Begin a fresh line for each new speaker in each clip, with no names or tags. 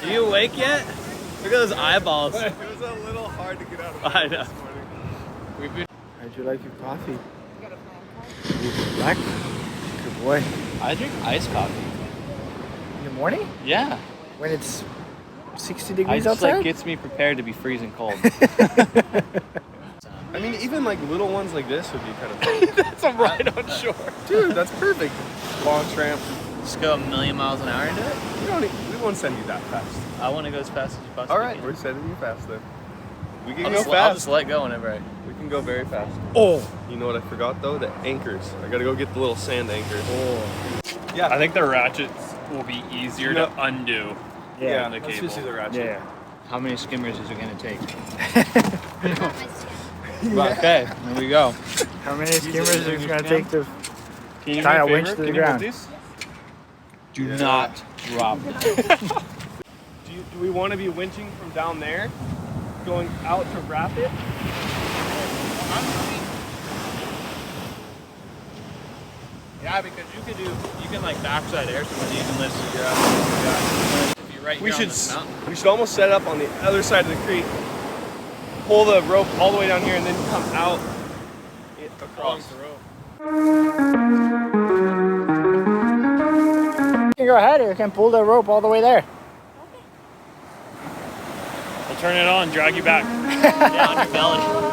Are you awake yet? Look at those eyeballs.
It was a little hard to get out of bed
I know.
this morning.
We've been.
How'd you like your coffee? Black? Good boy.
I drink iced coffee.
In the morning?
Yeah.
When it's 60
I
degrees
just
outside?
like gets me prepared to be freezing cold.
I mean, even like little ones like this would be kind of fun.
That's a ride on shore.
Dude, that's perfect. Long tramp.
Just go a million miles an hour into it.
We won't send you that fast.
I want to go as fast as you possibly
All right,
can.
we're sending you fast then. We can
I'll
go
just,
fast.
I'll just let go whenever I.
We can go very fast.
Oh!
You know what I forgot though? The anchors. I gotta go get the little sand anchors.
Oh.
Yeah.
I think the ratchets will be easier to undo.
Yeah,
on the
let's
cable.
just do the ratchet.
Yeah.
How many skimmers is it going to take?
Yeah.
Okay, here we go.
How many skimmers is it going to take to
Can you
tie
do
a
me
winch
favor?
to the
Can you hold
ground?
these?
Do not drop them.
Do we want to be winching from down there, going out to wrap it?
Yeah, because you can like backside air someone, you can lift your if you're right
We
here on
should
this mountain.
we should almost set up on the other side of the creek, pull the rope all the way down here, and then come out across the rope.
You can go ahead, or you can pull the rope all the way there.
I'll turn it on, drag you back.
Yeah, on your belly.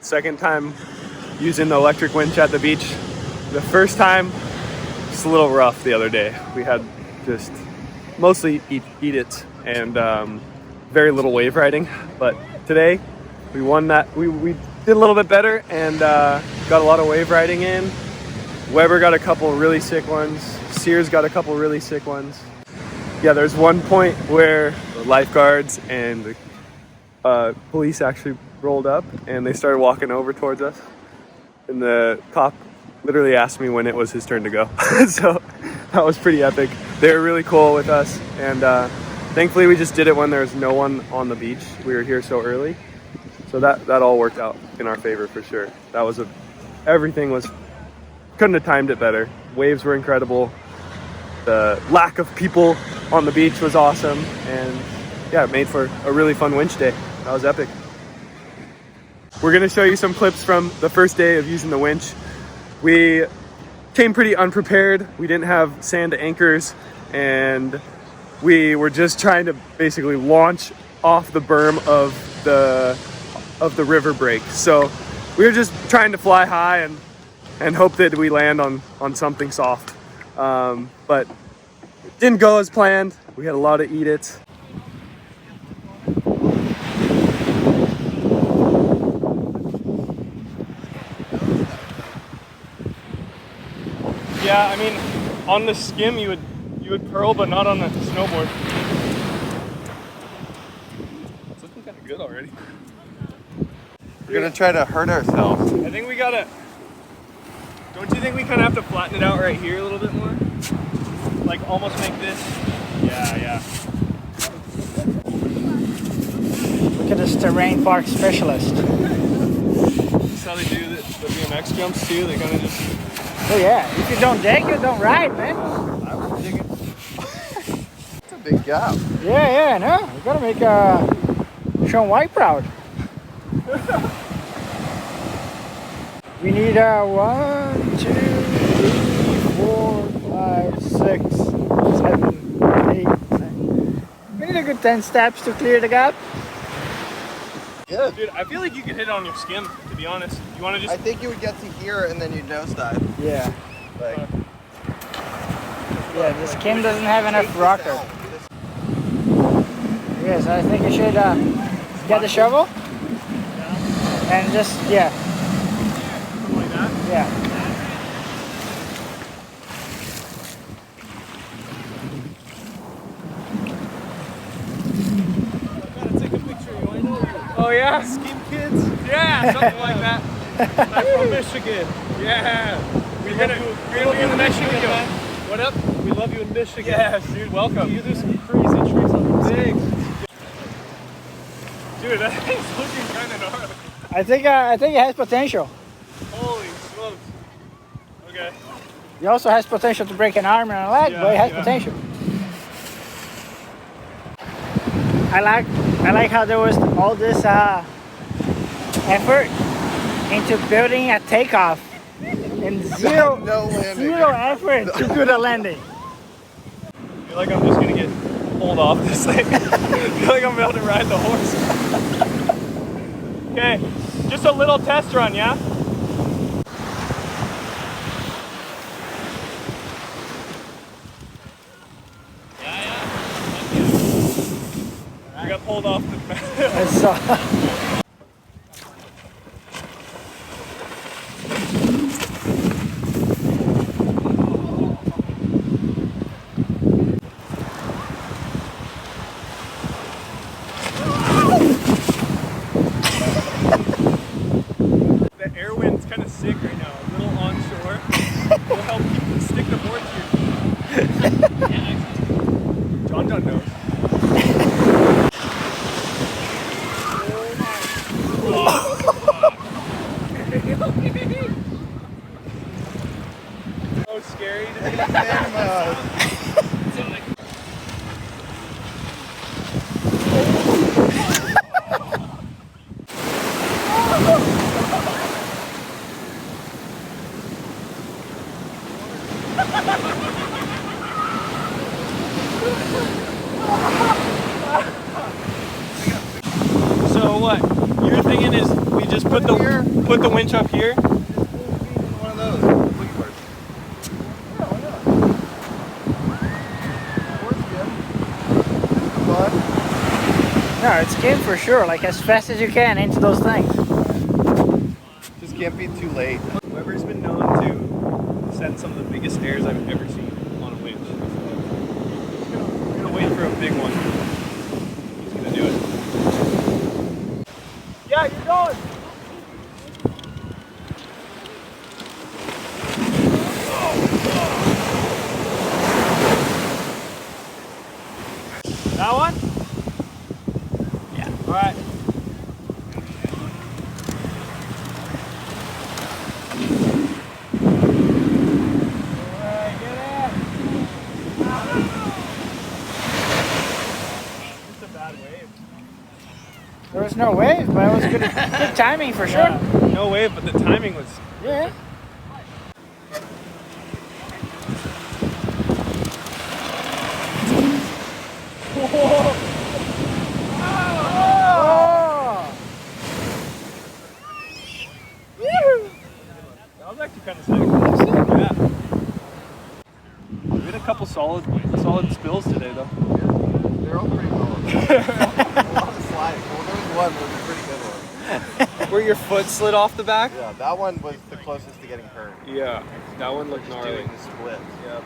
Second time using the electric winch at the beach. The first time, just a little rough the other day. We had just mostly eat it and very little wave riding. But today, we won that. We did a little bit better and got a lot of wave riding in. Weber got a couple really sick ones. Sears got a couple really sick ones. Yeah, there's one point where the lifeguards and the police actually rolled up and they started walking over towards us. And the cop literally asked me when it was his turn to go. So that was pretty epic. They were really cool with us. And thankfully we just did it when there was no one on the beach. We were here so early. So that all worked out in our favor for sure. That was couldn't have timed it better. Waves were incredible. The lack of people on the beach was awesome. And yeah, it made for a really fun winch day. That was epic. We're gonna show you some clips from the first day of using the winch. We came pretty unprepared. We didn't have sand anchors and we were just trying to basically launch off the berm of the river break. So we were just trying to fly high and hope that we land on something soft. But it didn't go as planned. We had a lot of eat-its. Yeah, I mean, on the skim you would curl, but not on the snowboard. It's looking kind of good already.
We're gonna try to hurt ourselves.
I think we gotta. Don't you think we kind of have to flatten it out right here a little bit more? Like almost make this. Yeah.
Look at this terrain park specialist.
That's how they do the BMX jumps too. They kind of just.
Oh yeah, if you don't dig, you don't ride, man.
I was digging. It's a big gap.
Yeah, I know. We gotta make Sean White proud. We need 1, 2, 3, 4, 5, 6, 7, 8, 9. We need a good 10 steps to clear the gap.
Yeah.
Dude, I feel like you could hit it on your skim, to be honest. You want to just.
I think you would get to here and then you'd nosedive.
Yeah.
Like,
Yeah, the skim doesn't have enough rocker. Yes, I think you should get the shovel and just, yeah.
Something like that?
Yeah.
Gotta take a picture, you want to? Oh yeah? Skim kids? Yeah, something like that. I'm from Michigan. Yeah. We're gonna be in Michigan, man. What up? We love you in Michigan. Yes, dude, welcome. You do some crazy tricks on the thing. Dude, that thing's looking kind of gnarly.
I think it has potential.
Holy smokes. Okay.
It also has potential to break an arm and a leg, but it has potential. I like how there was all this effort into building a takeoff and zero effort to do the landing.
I feel like I'm just gonna get pulled off this thing. I feel like I'm about to ride the horse. Okay, just a little test run, yeah? I got pulled off the The air wind's kind of sick right now, a little onshore. It'll help keep stick the board to your feet. John knows. So scary to be fan mode. here. Put the winch up here.
One of those. Boogie boards.
No, it's skim for sure. Like as fast as you can into those things.
Just can't be too late.
Weber's been known to send some of the biggest airs I've ever seen on a winch. We're gonna wait for a big one. He's gonna do it. Yeah, you're going. That one? Yeah. All right.
There was no wave, but it was good timing for sure.
Yeah, no wave, but the timing was.
Yeah.
That was actually kind of sick. Yeah. We had a couple solid spills today, though.
They're all pretty low. A lot of sliding. Well, there was one that was a pretty good one.
Where your foot slid off the back?
Yeah, that one was the closest to getting hurt.
Yeah, that one looked
Just
gnarly.
doing the split.
Yep.